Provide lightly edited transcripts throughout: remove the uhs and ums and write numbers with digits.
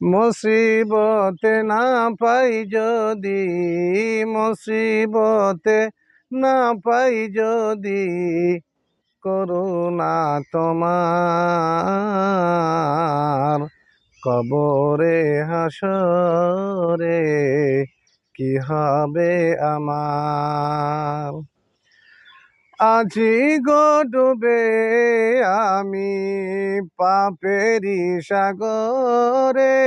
মুসিবতে না পাই যদি, মুসিবতে না পাই যদি, করুণা তোমার কবরে হাসরে কি হবে আমার। আজি গো ডুবে আমি পাপেরি সাগরে,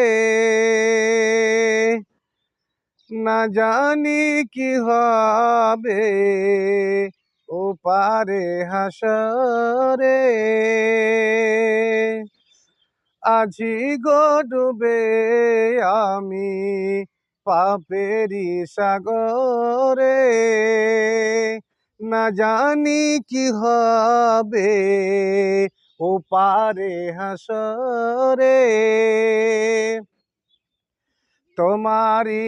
না জানি কি হবে ওপারে হাসরে। আজি গো ডুবে আমি পাপেরি সাগরে, না জানি কি হবে ওপারে হাসরে। তোমারি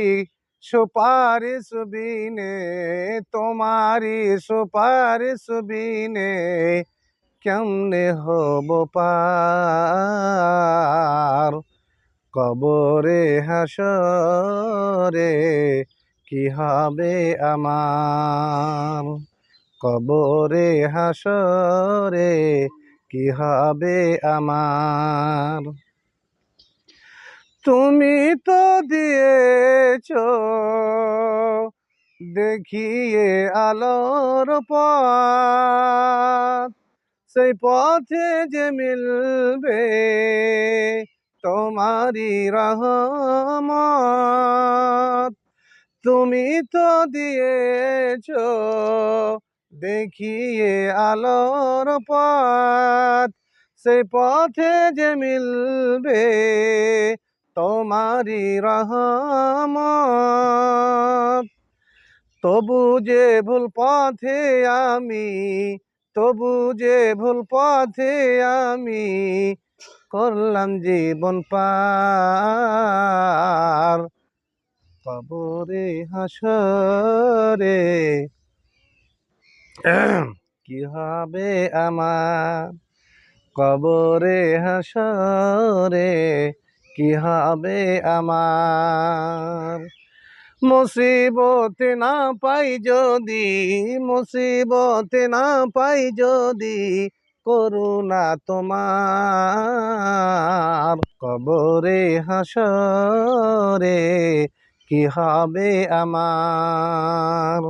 সুপারিশ বিনে, তোমারি সুপারিশ বিনে কেমনে হব পার। কবরে হাসরে কি হবে আমার। কবরে হাসরে কি হবে আমার। তুমি তো দিয়েছো দেখিয়ে আলোর পথ, সেই পথে যে মিলবে তোমারি রহমত। তুমি তো দিয়েছো দেখিয়ে আলোর পথ, সেই পথে যে মিলবে তোমারি রহমত। তবু যে ভুল পথে আমি, তবু যে ভুল পথে আমি করলাম জীবন পার। কবরে হাসরে কি হবে আমার। কবরে হাসরে কি হবে আমার। মুসিবতে না পাই যদি, মুসিবতে না পাই যদি, করুণা তোমার কবরে হাসরে কি হবে আমার।